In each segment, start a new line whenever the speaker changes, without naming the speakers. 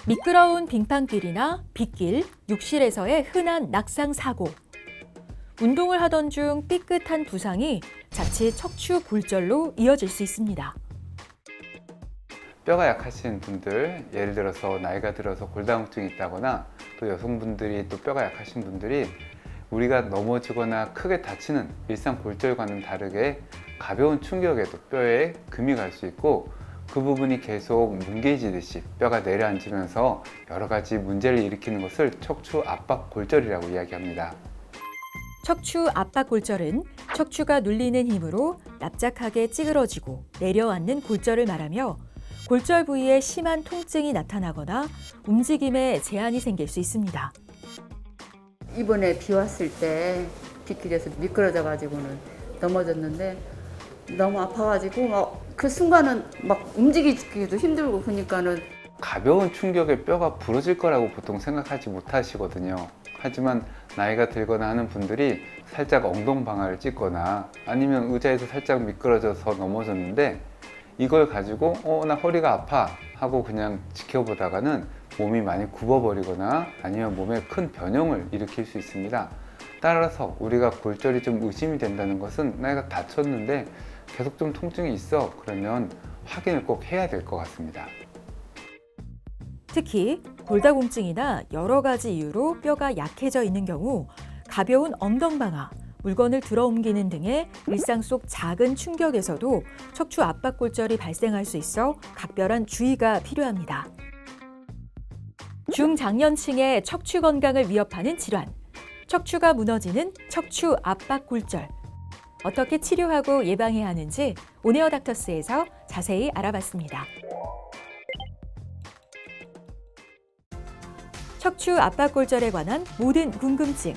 미끄러운 빙판길이나 빗길, 욕실에서의 흔한 낙상 사고. 운동을 하던 중 삐끗한 부상이 자칫 척추 골절로 이어질 수 있습니다.
뼈가 약하신 분들, 예를 들어서 나이가 들어서 골다공증이 있다거나 또 여성분들이 또 뼈가 약하신 분들이 우리가 넘어지거나 크게 다치는 일상 골절과는 다르게 가벼운 충격에도 뼈에 금이 갈 수 있고 그 부분이 계속 뭉개지듯이 뼈가 내려앉으면서 여러 가지 문제를 일으키는 것을 척추 압박 골절이라고 이야기합니다.
척추 압박 골절은 척추가 눌리는 힘으로 납작하게 찌그러지고 내려앉는 골절을 말하며 골절 부위에 심한 통증이 나타나거나 움직임에 제한이 생길 수 있습니다.
이번에 비 왔을 때 빗길에서 미끄러져 가지고는 넘어졌는데 너무 아파가지고 막 그 순간은 막 움직이기도 힘들고 그러니까는
가벼운 충격에 뼈가 부러질 거라고 보통 생각하지 못하시거든요. 하지만 나이가 들거나 하는 분들이 살짝 엉덩방아를 찢거나 아니면 의자에서 살짝 미끄러져서 넘어졌는데 이걸 가지고 나 허리가 아파 하고 그냥 지켜보다가는 몸이 많이 굽어버리거나 아니면 몸에 큰 변형을 일으킬 수 있습니다. 따라서 우리가 골절이 좀 의심이 된다는 것은 내가 다쳤는데 계속 좀 통증이 있어 그러면 확인을 꼭 해야 될 것 같습니다.
특히 골다공증이나 여러 가지 이유로 뼈가 약해져 있는 경우 가벼운 엉덩방아, 물건을 들어 옮기는 등의 일상 속 작은 충격에서도 척추 압박 골절이 발생할 수 있어 각별한 주의가 필요합니다. 중장년층의 척추 건강을 위협하는 질환, 척추가 무너지는 척추 압박 골절. 어떻게 치료하고 예방해야 하는지 온에어 닥터스에서 자세히 알아봤습니다. 척추 압박 골절에 관한 모든 궁금증.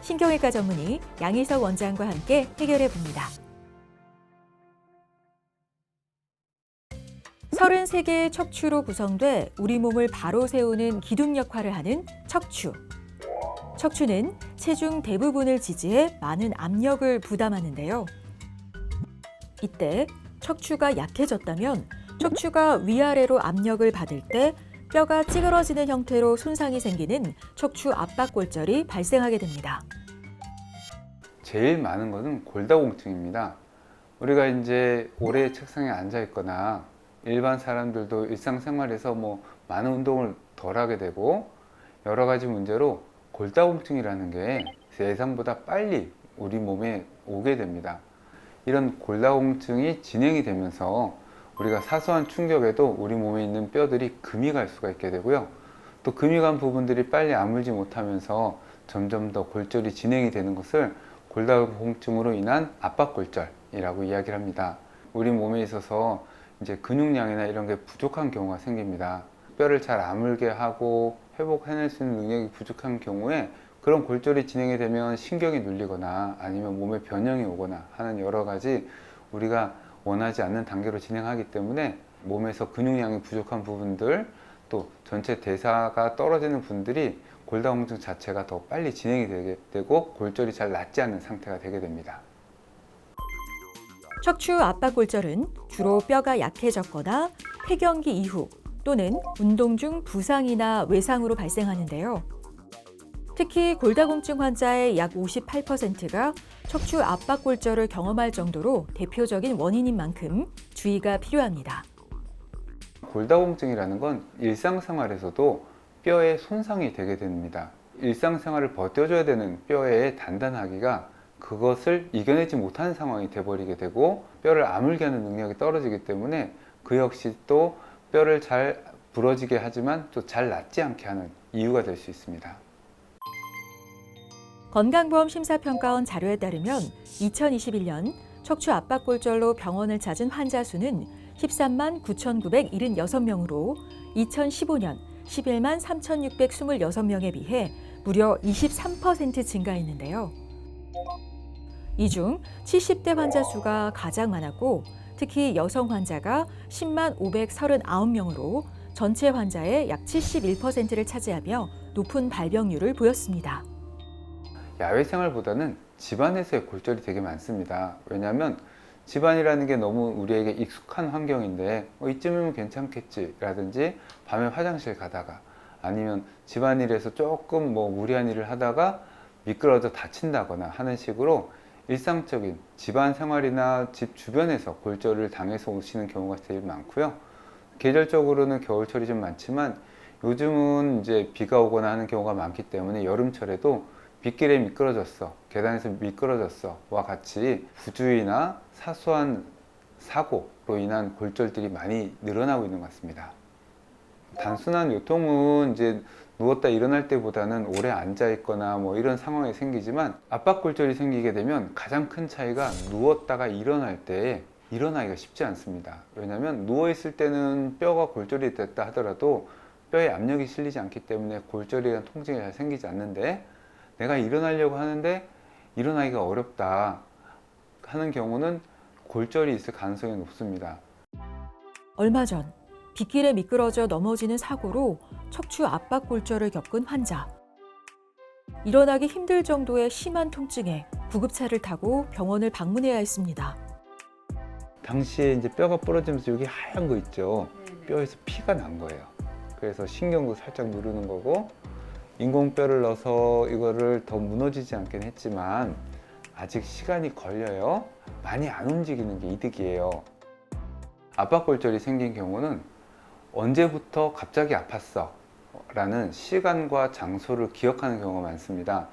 신경외과 전문의 양희석 원장과 함께 해결해 봅니다. 33개의 척추로 구성돼 우리 몸을 바로 세우는 기둥 역할을 하는 척추. 척추는 체중 대부분을 지지해 많은 압력을 부담하는데요. 이때 척추가 약해졌다면 척추가 위아래로 압력을 받을 때 뼈가 찌그러지는 형태로 손상이 생기는 척추 압박 골절이 발생하게 됩니다.
제일 많은 것은 골다공증입니다. 우리가 이제 오래 책상에 앉아 있거나 일반 사람들도 일상생활에서 많은 운동을 덜 하게 되고 여러 가지 문제로 골다공증이라는 게 예상보다 빨리 우리 몸에 오게 됩니다. 이런 골다공증이 진행이 되면서 우리가 사소한 충격에도 우리 몸에 있는 뼈들이 금이 갈 수가 있게 되고요. 또 금이 간 부분들이 빨리 아물지 못하면서 점점 더 골절이 진행이 되는 것을 골다공증으로 인한 압박골절이라고 이야기를 합니다. 우리 몸에 있어서 이제 근육량이나 이런 게 부족한 경우가 생깁니다. 뼈를 잘 아물게 하고 회복해낼 수 있는 능력이 부족한 경우에 그런 골절이 진행이 되면 신경이 눌리거나 아니면 몸에 변형이 오거나 하는 여러 가지 우리가 원하지 않는 단계로 진행하기 때문에 몸에서 근육량이 부족한 부분들 또 전체 대사가 떨어지는 분들이 골다공증 자체가 더 빨리 진행이 되게 되고 골절이 잘 낫지 않는 상태가 되게 됩니다.
척추 압박 골절은 주로 뼈가 약해졌거나 폐경기 이후 또는 운동 중 부상이나 외상으로 발생하는데요. 특히 골다공증 환자의 약 58%가 척추 압박 골절을 경험할 정도로 대표적인 원인인 만큼 주의가 필요합니다.
골다공증이라는 건 일상생활에서도 뼈에 손상이 되게 됩니다. 일상생활을 버텨줘야 되는 뼈의 단단하기가 그것을 이겨내지 못하는 상황이 돼버리게 되고 뼈를 아물게 하는 능력이 떨어지기 때문에 그 역시 또 뼈를 잘 부러지게 하지만 또 잘 낫지 않게 하는 이유가 될 수 있습니다.
건강보험 심사평가원 자료에 따르면 2021년 척추 압박 골절로 병원을 찾은 환자 수는 13만 9,976명으로 2015년 11만 3,626명에 비해 무려 23% 증가했는데요. 이 중 70대 환자 수가 가장 많았고 특히 여성 환자가 10만 539명으로 전체 환자의 약 71%를 차지하며 높은 발병률을 보였습니다.
야외 생활보다는 집안에서의 골절이 되게 많습니다. 왜냐하면 집안이라는 게 너무 우리에게 익숙한 환경인데 이쯤이면 괜찮겠지 라든지 밤에 화장실 가다가 아니면 집안일에서 조금 무리한 일을 하다가 미끄러져 다친다거나 하는 식으로 일상적인 집안 생활이나 집 주변에서 골절을 당해서 오시는 경우가 제일 많고요. 계절적으로는 겨울철이 좀 많지만 요즘은 이제 비가 오거나 하는 경우가 많기 때문에 여름철에도 빗길에 미끄러졌어, 계단에서 미끄러졌어 와 같이 부주의나 사소한 사고로 인한 골절들이 많이 늘어나고 있는 것 같습니다. 단순한 요통은 이제 누웠다 일어날 때보다는 오래 앉아 있거나 이런 상황이 생기지만 압박골절이 생기게 되면 가장 큰 차이가 누웠다가 일어날 때 일어나기가 쉽지 않습니다. 왜냐하면 누워 있을 때는 뼈가 골절이 됐다 하더라도 뼈에 압력이 실리지 않기 때문에 골절에 대한 통증이 잘 생기지 않는데, 내가 일어나려고 하는데 일어나기가 어렵다 하는 경우는 골절이 있을 가능성이 높습니다.
얼마 전 빗길에 미끄러져 넘어지는 사고로 척추 압박골절을 겪은 환자. 일어나기 힘들 정도의 심한 통증에 구급차를 타고 병원을 방문해야 했습니다.
당시에 이제 뼈가 부러지면서 여기 하얀 거 있죠. 뼈에서 피가 난 거예요. 그래서 신경도 살짝 누르는 거고, 인공뼈를 넣어서 이거를 더 무너지지 않긴 했지만 아직 시간이 걸려요. 많이 안 움직이는 게 이득이에요. 압박골절이 생긴 경우는 언제부터 갑자기 아팠어 라는 시간과 장소를 기억하는 경우가 많습니다.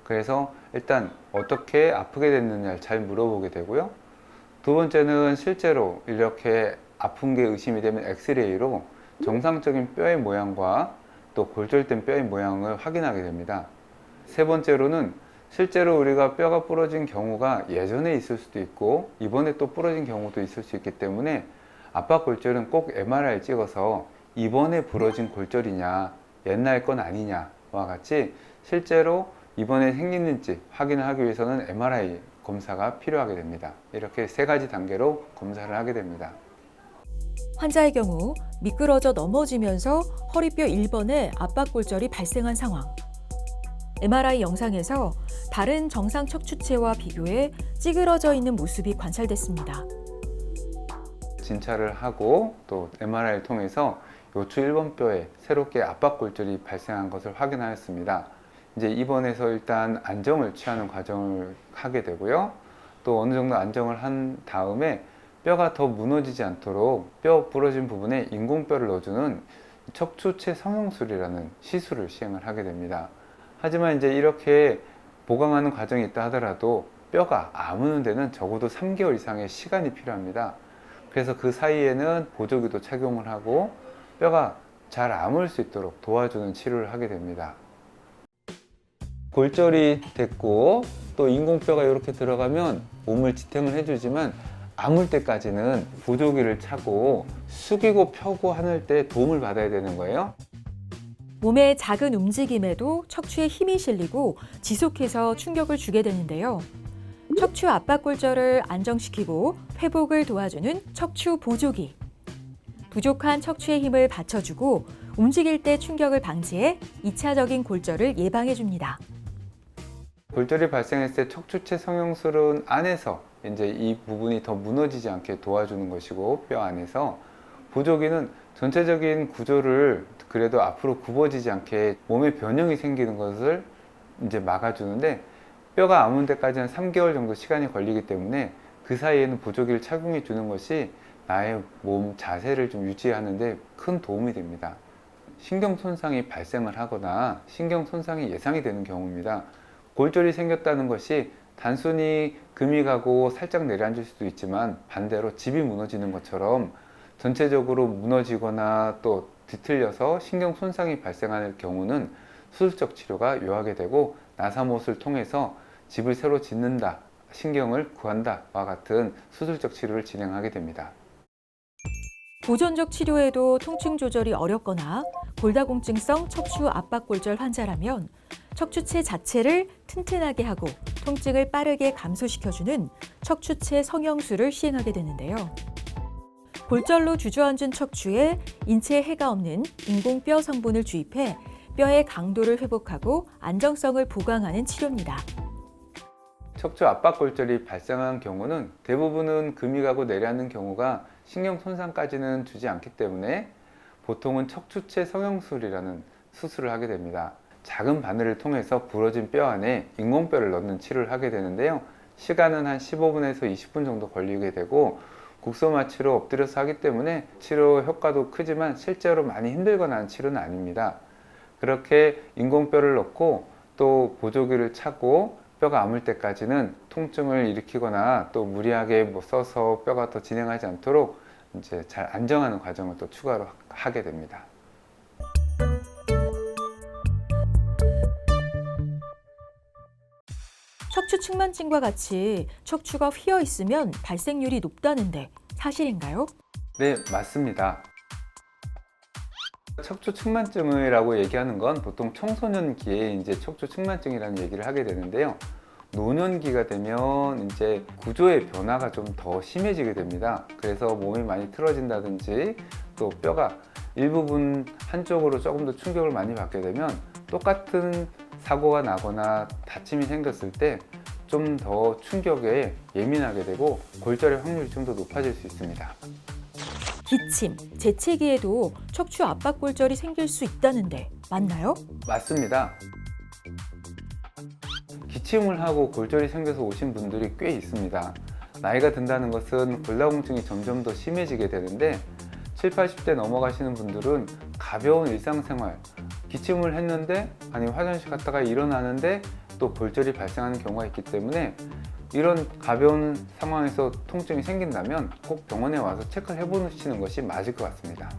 그래서 일단 어떻게 아프게 됐느냐를 잘 물어보게 되고요. 두 번째는 실제로 이렇게 아픈 게 의심이 되면 엑스레이로 정상적인 뼈의 모양과 또 골절된 뼈의 모양을 확인하게 됩니다. 세 번째로는 실제로 우리가 뼈가 부러진 경우가 예전에 있을 수도 있고 이번에 또 부러진 경우도 있을 수 있기 때문에 압박골절은 꼭 MRI 찍어서 이번에 부러진 골절이냐 옛날 건 아니냐와 같이 실제로 이번에 생기는지 확인을 하기 위해서는 MRI 검사가 필요하게 됩니다. 이렇게 세 가지 단계로 검사를 하게 됩니다.
환자의 경우 미끄러져 넘어지면서 허리뼈 1번에 압박골절이 발생한 상황. MRI 영상에서 다른 정상 척추체와 비교해 찌그러져 있는 모습이 관찰됐습니다.
진찰을 하고 또 MRI를 통해서 요추 1번 뼈에 새롭게 압박골절이 발생한 것을 확인하였습니다. 이제 입원해서 일단 안정을 취하는 과정을 하게 되고요. 또 어느 정도 안정을 한 다음에 뼈가 더 무너지지 않도록 뼈 부러진 부분에 인공뼈를 넣어주는 척추체 성형술이라는 시술을 시행을 하게 됩니다. 하지만 이제 이렇게 보강하는 과정이 있다 하더라도 뼈가 아무는 데는 적어도 3개월 이상의 시간이 필요합니다. 그래서 그 사이에는 보조기도 착용을 하고 뼈가 잘 아물 수 있도록 도와주는 치료를 하게 됩니다. 골절이 됐고 또 인공뼈가 이렇게 들어가면 몸을 지탱을 해주지만 아물 때까지는 보조기를 차고 숙이고 펴고 하는 때 도움을 받아야 되는 거예요.
몸의 작은 움직임에도 척추에 힘이 실리고 지속해서 충격을 주게 되는데요. 척추 압박골절을 안정시키고 회복을 도와주는 척추 보조기. 부족한 척추의 힘을 받쳐주고 움직일 때 충격을 방지해 2차적인 골절을 예방해줍니다.
골절이 발생했을 때 척추체 성형술은 안에서 이제 이 부분이 더 무너지지 않게 도와주는 것이고, 뼈 안에서 보조기는 전체적인 구조를 그래도 앞으로 굽어지지 않게 몸에 변형이 생기는 것을 이제 막아주는데, 뼈가 아문 데까지는 3개월 정도 시간이 걸리기 때문에 그 사이에는 보조기를 착용해 주는 것이 나의 몸 자세를 좀 유지하는 데 큰 도움이 됩니다. 신경 손상이 발생을 하거나 신경 손상이 예상이 되는 경우입니다. 골절이 생겼다는 것이 단순히 금이 가고 살짝 내려앉을 수도 있지만 반대로 집이 무너지는 것처럼 전체적으로 무너지거나 또 뒤틀려서 신경 손상이 발생할 경우는 수술적 치료가 요하게 되고 나사못을 통해서 집을 새로 짓는다, 신경을 구한다와 같은 수술적 치료를 진행하게 됩니다.
보존적 치료에도 통증 조절이 어렵거나 골다공증성 척추 압박골절 환자라면 척추체 자체를 튼튼하게 하고 통증을 빠르게 감소시켜주는 척추체 성형술을 시행하게 되는데요. 골절로 주저앉은 척추에 인체에 해가 없는 인공뼈 성분을 주입해 뼈의 강도를 회복하고 안정성을 보강하는 치료입니다.
척추 압박골절이 발생한 경우는 대부분은 금이 가고 내려앉는 경우가 신경 손상까지는 주지 않기 때문에 보통은 척추체 성형술이라는 수술을 하게 됩니다. 작은 바늘을 통해서 부러진 뼈 안에 인공뼈를 넣는 치료를 하게 되는데요. 시간은 한 15분에서 20분 정도 걸리게 되고 국소마취로 엎드려서 하기 때문에 치료 효과도 크지만 실제로 많이 힘들거나 하는 치료는 아닙니다. 그렇게 인공뼈를 넣고 또 보조기를 차고 뼈가 아물 때까지는 통증을 일으키거나 또 무리하게 써서 뼈가 더 진행하지 않도록 이제 잘 안정하는 과정을 또 추가로 하게 됩니다.
척추 측만증과 같이 척추가 휘어 있으면 발생률이 높다는데 사실인가요?
네, 맞습니다. 척추 측만증이라고 얘기하는 건 보통 청소년기에 이제 척추 측만증이라는 얘기를 하게 되는데요. 노년기가 되면 이제 구조의 변화가 좀 더 심해지게 됩니다. 그래서 몸이 많이 틀어진다든지 또 뼈가 일부분 한쪽으로 조금 더 충격을 많이 받게 되면 똑같은 사고가 나거나 다침이 생겼을 때 좀 더 충격에 예민하게 되고 골절의 확률이 좀 더 높아질 수 있습니다.
기침, 재채기에도 척추 압박골절이 생길 수 있다는데 맞나요?
맞습니다. 기침을 하고 골절이 생겨서 오신 분들이 꽤 있습니다. 나이가 든다는 것은 골다공증이 점점 더 심해지게 되는데 7, 80대 넘어가시는 분들은 가벼운 일상생활, 기침을 했는데 아니 화장실 갔다가 일어나는데 또 골절이 발생하는 경우가 있기 때문에 이런 가벼운 상황에서 통증이 생긴다면 꼭 병원에 와서 체크를 해보시는 것이 맞을 것 같습니다.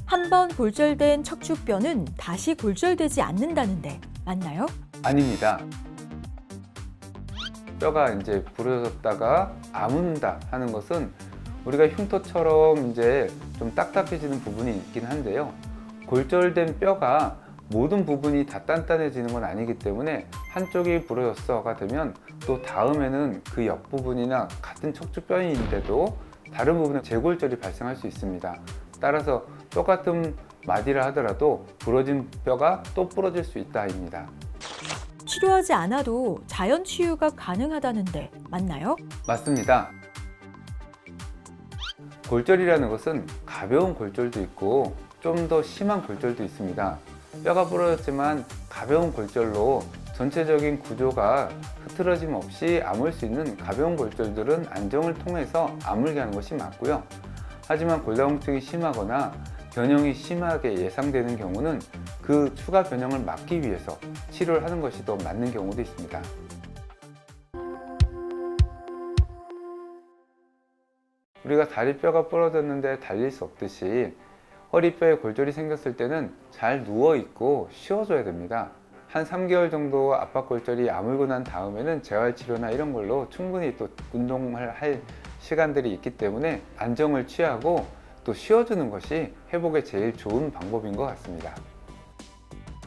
한 번 골절된 척추뼈는 다시 골절되지 않는다는데 맞나요?
아닙니다. 뼈가 이제 부러졌다가 아문다 하는 것은 우리가 흉터처럼 이제 좀 딱딱해지는 부분이 있긴 한데요. 골절된 뼈가 모든 부분이 다 단단해지는 건 아니기 때문에 한쪽이 부러졌어가 되면 또 다음에는 그 옆부분이나 같은 척추뼈인데도 다른 부분에 재골절이 발생할 수 있습니다. 따라서 똑같은 마디를 하더라도 부러진 뼈가 또 부러질 수 있다입니다.
치료하지 않아도 자연 치유가 가능하다는데 맞나요?
맞습니다. 골절이라는 것은 가벼운 골절도 있고 좀 더 심한 골절도 있습니다. 뼈가 부러졌지만 가벼운 골절로 전체적인 구조가 흐트러짐 없이 아물 수 있는 가벼운 골절들은 안정을 통해서 아물게 하는 것이 맞고요. 하지만 골다공증이 심하거나 변형이 심하게 예상되는 경우는 그 추가 변형을 막기 위해서 치료를 하는 것이 더 맞는 경우도 있습니다. 우리가 다리뼈가 부러졌는데 달릴 수 없듯이 허리뼈에 골절이 생겼을 때는 잘 누워있고 쉬어줘야 됩니다. 한 3개월 정도 압박골절이 아물고 난 다음에는 재활치료나 이런 걸로 충분히 또 운동을 할 시간들이 있기 때문에 안정을 취하고 또 쉬어주는 것이 회복에 제일 좋은 방법인 것 같습니다.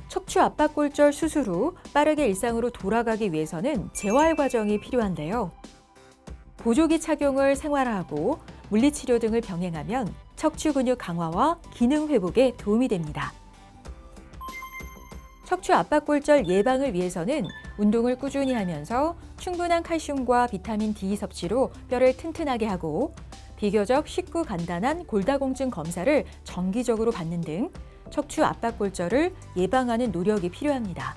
척추 압박골절 수술 후 빠르게 일상으로 돌아가기 위해서는 재활 과정이 필요한데요. 보조기 착용을 생활화하고 물리치료 등을 병행하면 척추 근육 강화와 기능 회복에 도움이 됩니다. 척추 압박골절 예방을 위해서는 운동을 꾸준히 하면서 충분한 칼슘과 비타민 D 섭취로 뼈를 튼튼하게 하고 비교적 쉽고 간단한 골다공증 검사를 정기적으로 받는 등 척추 압박골절을 예방하는 노력이 필요합니다.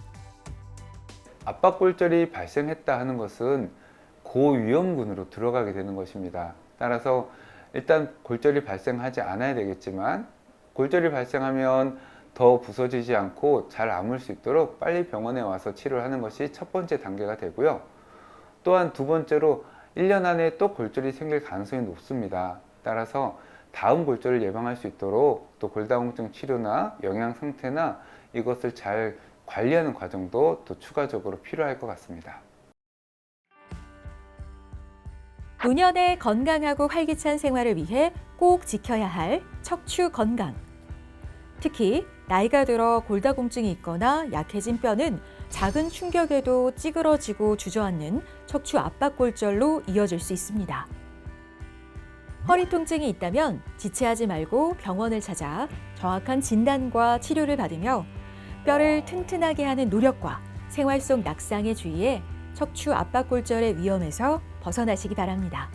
압박골절이 발생했다 하는 것은 고위험군으로 들어가게 되는 것입니다. 따라서 일단 골절이 발생하지 않아야 되겠지만 골절이 발생하면 더 부서지지 않고 잘 아물 수 있도록 빨리 병원에 와서 치료를 하는 것이 첫 번째 단계가 되고요. 또한 두 번째로 1년 안에 또 골절이 생길 가능성이 높습니다. 따라서 다음 골절을 예방할 수 있도록 또 골다공증 치료나 영양 상태나 이것을 잘 관리하는 과정도 또 추가적으로 필요할 것 같습니다.
노년의 건강하고 활기찬 생활을 위해 꼭 지켜야 할 척추 건강. 특히 나이가 들어 골다공증이 있거나 약해진 뼈는 작은 충격에도 찌그러지고 주저앉는 척추 압박골절로 이어질 수 있습니다. 허리 통증이 있다면 지체하지 말고 병원을 찾아 정확한 진단과 치료를 받으며 뼈를 튼튼하게 하는 노력과 생활 속 낙상에 주의해 척추 압박골절의 위험에서 벗어나시기 바랍니다.